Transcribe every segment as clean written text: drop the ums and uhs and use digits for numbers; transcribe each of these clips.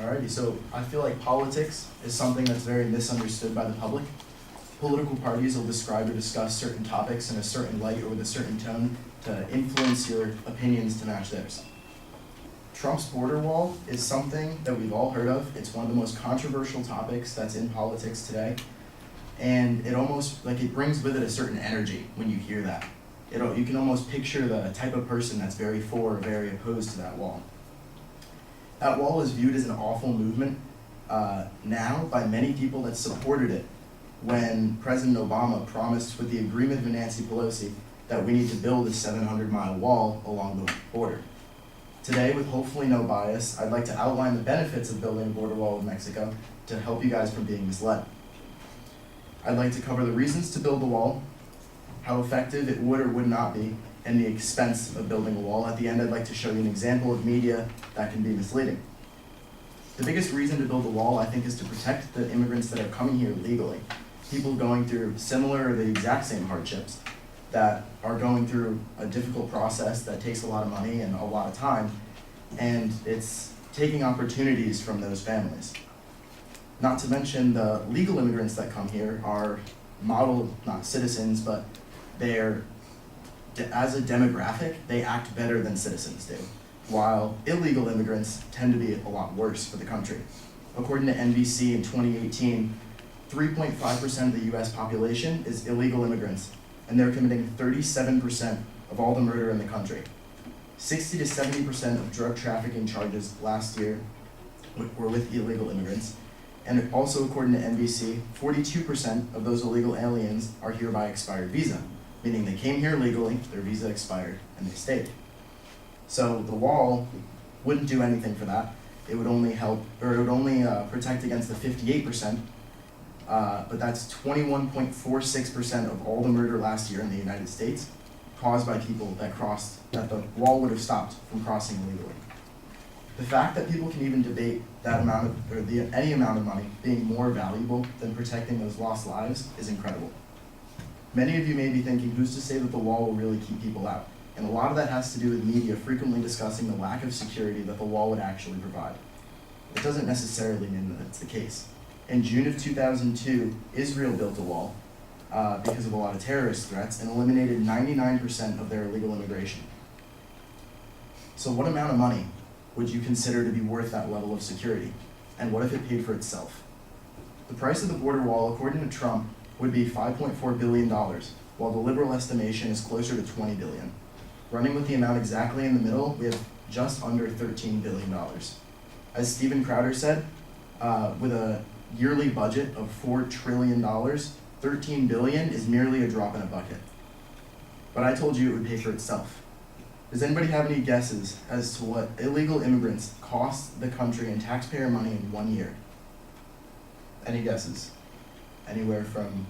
Alrighty, so I feel like politics is something that's very misunderstood by the public. Political parties will describe or discuss certain topics in a certain light or with a certain tone to influence your opinions to match theirs. Trump's border wall is something that we've all heard of. It's one of the most controversial topics that's in politics today. And it almost, it brings with it a certain energy when you hear that. You can almost picture the type of person that's very for or very opposed to that wall. That wall is viewed as an awful movement now by many people that supported it when President Obama promised with the agreement of Nancy Pelosi that we need to build a 700-mile wall along the border. Today, with hopefully no bias, I'd like to outline the benefits of building a border wall with Mexico to help you guys from being misled. I'd like to cover the reasons to build the wall, how effective it would or would not be, and the expense of building a wall. At the end, I'd like to show you an example of media that can be misleading. The biggest reason to build a wall, I think, is to protect the immigrants that are coming here legally. People going through similar or the exact same hardships that are going through a difficult process that takes a lot of money and a lot of time, and it's taking opportunities from those families. Not to mention the legal immigrants that come here are model, not citizens, but they're, as a demographic, they act better than citizens do, while illegal immigrants tend to be a lot worse for the country. According to NBC in 2018, 3.5% of the US population is illegal immigrants, and they're committing 37% of all the murder in the country. 60 to 70% of drug trafficking charges last year were with illegal immigrants. And also according to NBC, 42% of those illegal aliens are here by expired visa, meaning they came here legally, their visa expired, and they stayed. So the wall wouldn't do anything for that. It would only help, or it would only protect against the 58%, but that's 21.46% of all the murder last year in the United States caused by people that the wall would have stopped from crossing illegally. The fact that people can even debate that amount of, or any amount of money being more valuable than protecting those lost lives is incredible. Many of you may be thinking, who's to say that the wall will really keep people out? And a lot of that has to do with media frequently discussing the lack of security that the wall would actually provide. It doesn't necessarily mean that it's the case. In June of 2002, Israel built a wall because of a lot of terrorist threats and eliminated 99% of their illegal immigration. So what amount of money would you consider to be worth that level of security? And what if it paid for itself? The price of the border wall, according to Trump, would be $5.4 billion, while the liberal estimation is closer to $20 billion. Running with the amount exactly in the middle, we have just under $13 billion. As Steven Crowder said, with a yearly budget of $4 trillion, $13 billion is merely a drop in a bucket. But I told you it would pay for itself. Does anybody have any guesses as to what illegal immigrants cost the country in taxpayer money in 1 year? Any guesses? Anywhere from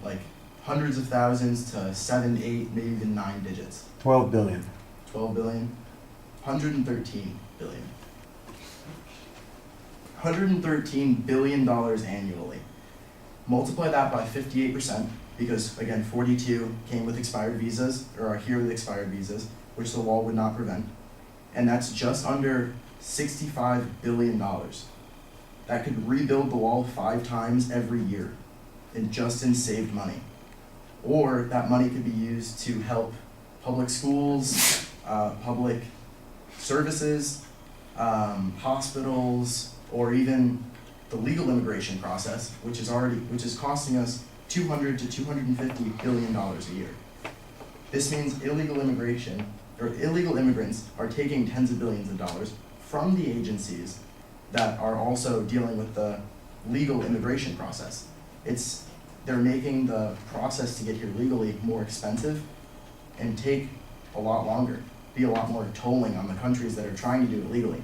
hundreds of thousands to 7, 8, maybe even 9 digits. 12 billion. 12 billion? 113 billion. $113 billion annually. Multiply that by 58%, because again, 42 came with expired visas, or are here with expired visas, which the wall would not prevent. And that's just under $65 billion. That could rebuild the wall 5 times every year, in saved money. Or that money could be used to help public schools, public services, hospitals, or even the legal immigration process, which is costing us $200 to $250 billion a year. This means illegal immigrants are taking tens of billions of dollars from the agencies that are also dealing with the legal immigration process. They're making the process to get here legally more expensive and take a lot longer, be a lot more tolling on the countries that are trying to do it legally.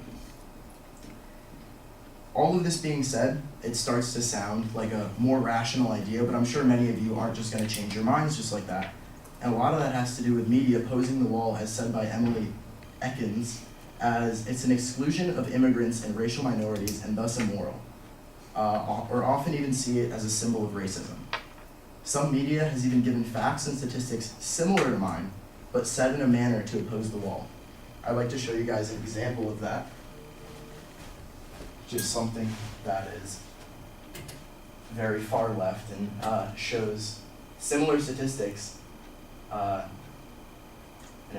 All of this being said, it starts to sound like a more rational idea, but I'm sure many of you aren't just going to change your minds just like that. And a lot of that has to do with media opposing the wall, as said by Emily Ekins, as it's an exclusion of immigrants and racial minorities and thus immoral, or often even see it as a symbol of racism. Some media has even given facts and statistics similar to mine, but said in a manner to oppose the wall. I'd like to show you guys an example of that. just something that is very far left and shows similar statistics in a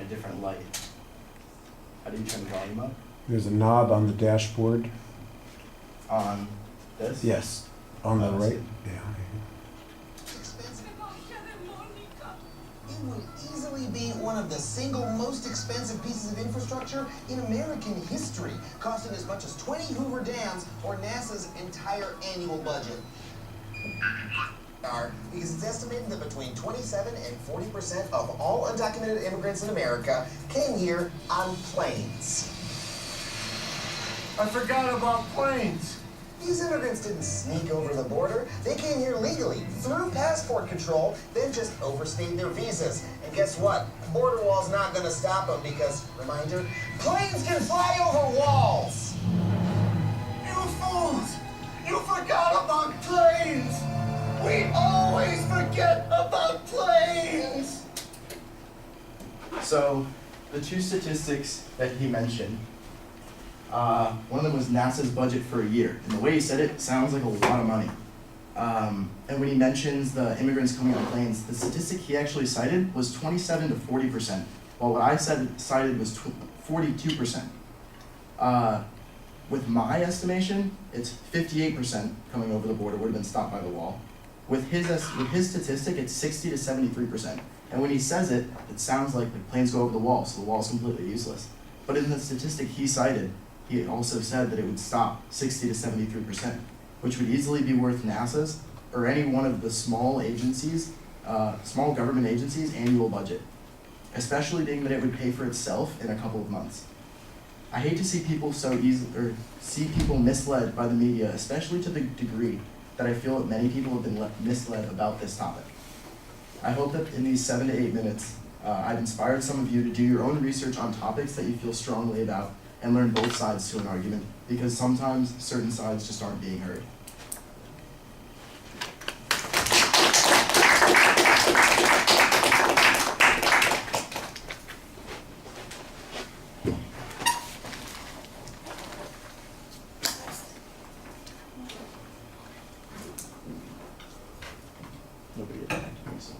different light. How do you turn the volume up? There's a knob on the dashboard. On this? Yes, on the right. Yeah. It would easily be one of the single most expensive pieces of infrastructure in American history, costing as much as 20 Hoover Dams or NASA's entire annual budget. Because it's estimated that between 27 and 40% of all undocumented immigrants in America came here on planes. I forgot about planes. These immigrants didn't sneak over the border. They came here legally, through passport control, then just overstayed their visas. And guess what? Border wall's not gonna stop them because, reminder, planes can fly over walls! You fools! You forgot about planes! We always forget about planes! So, the two statistics that he mentioned, one of them was NASA's budget for a year. And the way he said it sounds like a lot of money. And when he mentions the immigrants coming on planes, the statistic he actually cited was 27 to 40%, while what I cited was 42%. With my estimation, it's 58% coming over the border would have been stopped by the wall. With his statistic, it's 60 to 73%. And when he says it, it sounds like the planes go over the wall, so the wall's completely useless. But in the statistic he cited, he also said that it would stop 60 to 73%, which would easily be worth NASA's or any one of the small agencies, small government agencies' annual budget, especially being that it would pay for itself in a couple of months. I hate to see people see people misled by the media, especially to the degree that I feel that many people have been misled about this topic. I hope that in these 7 to 8 minutes, I've inspired some of you to do your own research on topics that you feel strongly about and learn both sides to an argument, because sometimes certain sides just aren't being heard. Nobody attacked me, so.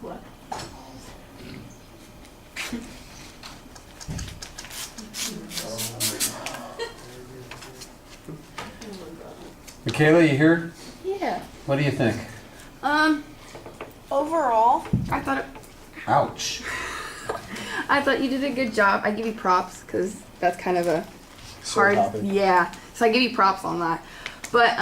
What? Michaela, you here? Yeah. What do you think? Overall, I thought you did a good job. I give you props because that's kind of a Sore hard, topic. yeah. So I give you props on that. But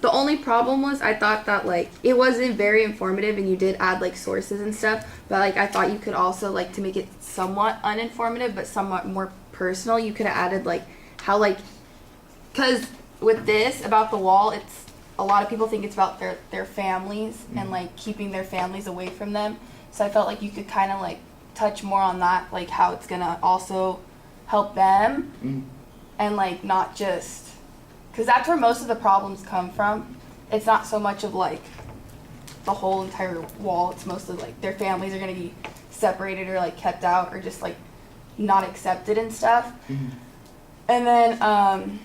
the only problem was I thought that like it wasn't very informative, and you did add like sources and stuff. But like I thought you could also like to make it somewhat uninformative, but somewhat more personal. You could have added like how like, because with this about the wall, it's a lot of people think it's about their families and like keeping their families away from them. So I felt like you could kind of like touch more on that, like how it's gonna also help them and like not just, because that's where most of the problems come from. It's not so much of like the whole entire wall. It's mostly like their families are gonna be separated or like kept out or just like not accepted and stuff. And then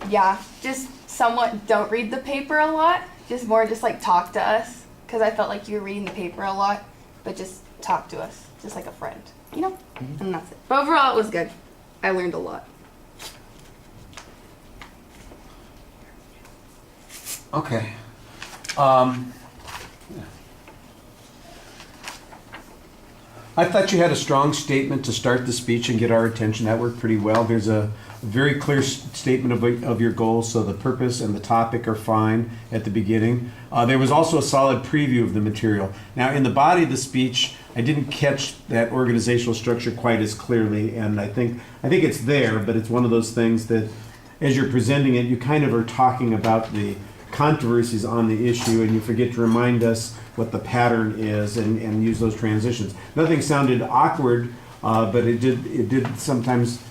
yeah, just somewhat don't read the paper a lot. Just more just like talk to us, because I felt like you were reading the paper a lot, but just talk to us, just like a friend, you know? And that's it. But overall, it was good. I learned a lot. Okay. I thought you had a strong statement to start the speech and get our attention. That worked pretty well. There's a very clear statement of your goals, so the purpose and the topic are fine at the beginning. There was also a solid preview of the material. Now, in the body of the speech, I didn't catch that organizational structure quite as clearly, and I think it's there, but it's one of those things that, as you're presenting it, you kind of are talking about the controversies on the issue, and you forget to remind us what the pattern is and use those transitions. Nothing sounded awkward but it did sometimes,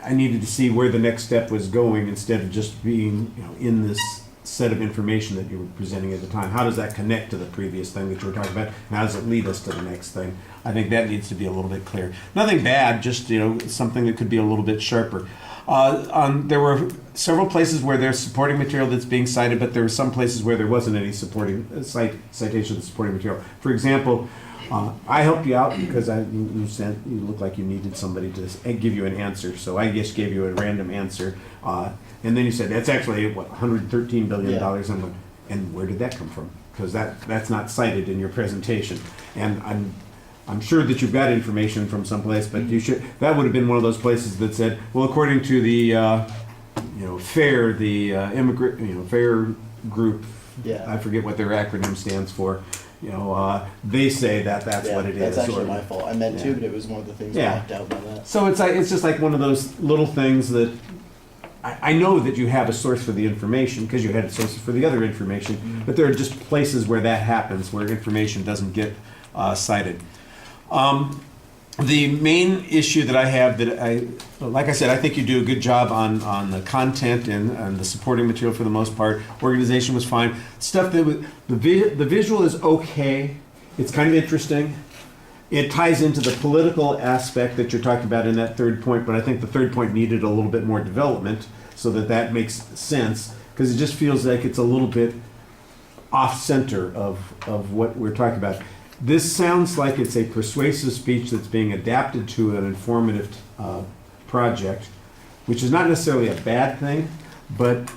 I needed to see where the next step was going instead of just being, in this set of information that you were presenting at the time. How does that connect to the previous thing that you were talking about? And how does it lead us to the next thing? I think that needs to be a little bit clear. Nothing bad, just something that could be a little bit sharper. There were several places where there's supporting material that's being cited, but there were some places where there wasn't any supporting citation of the supporting material. For example, I helped you out because you looked like you needed somebody to give you an answer, so I just gave you a random answer, and then you said that's actually what $113 billion. Yeah. And where did that come from? Because that's not cited in your presentation, and I'm sure that you've got information from someplace, but that would have been one of those places that said, well, according to the FAIR, the immigrant FAIR group, Yeah. I forget what their acronym stands for. They say that's what it is. That's actually my fault. I meant to, Yeah. but it was one of the things Yeah. blocked out by that. So it's just like one of those little things that I know that you have a source for the information because you had sources for the other information, but there are just places where that happens, where information doesn't get cited. The main issue that I have like I said, I think you do a good job on the content and the supporting material for the most part. Organization was fine. Stuff that the visual is okay. It's kind of interesting. It ties into the political aspect that you're talking about in that third point, but I think the third point needed a little bit more development so that makes sense, because it just feels like it's a little bit off center of what we're talking about. This sounds like it's a persuasive speech that's being adapted to an informative project, which is not necessarily a bad thing, but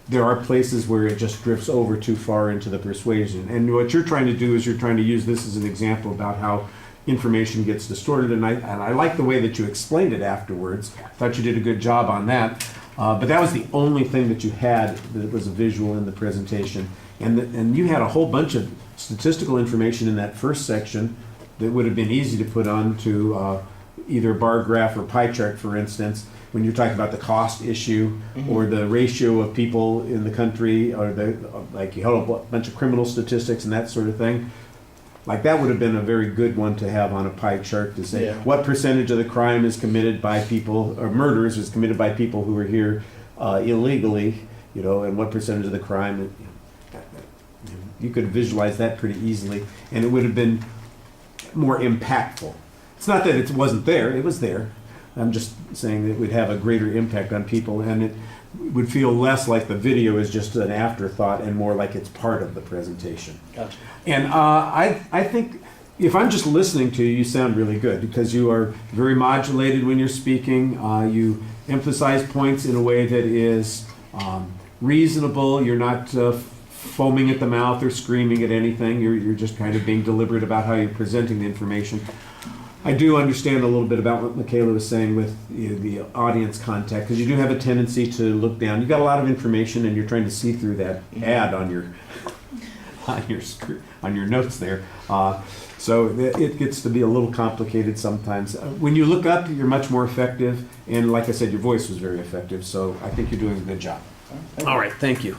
there are places where it just drifts over too far into the persuasion. And what you're trying to do is you're trying to use this as an example about how information gets distorted, and I like the way that you explained it afterwards. I thought you did a good job on that. But that was the only thing that you had that was a visual in the presentation. And you had a whole bunch of statistical information in that first section that would have been easy to put onto either a bar graph or pie chart, for instance, when you're talking about the cost issue or the ratio of people in the country, or like you held a bunch of criminal statistics and that sort of thing. Like that would have been a very good one to have on a pie chart to say what percentage of the crime is committed by people, or murders is committed by people who are here illegally, and what percentage of the crime. You could visualize that pretty easily, and it would have been more impactful. It's not that it wasn't there, it was there. I'm just saying that it would have a greater impact on people, and it would feel less like the video is just an afterthought and more like it's part of the presentation. Gotcha. And I think if I'm just listening to you, you sound really good because you are very modulated when you're speaking. You emphasize points in a way that is reasonable. You're not foaming at the mouth or screaming at anything. You're just kind of being deliberate about how you're presenting the information. I do understand a little bit about what Michaela was saying with the audience contact, because you do have a tendency to look down. You've got a lot of information and you're trying to see through that ad on your notes there. So it gets to be a little complicated sometimes. When you look up, you're much more effective, and like I said, your voice was very effective, so I think you're doing a good job. All right, thank you.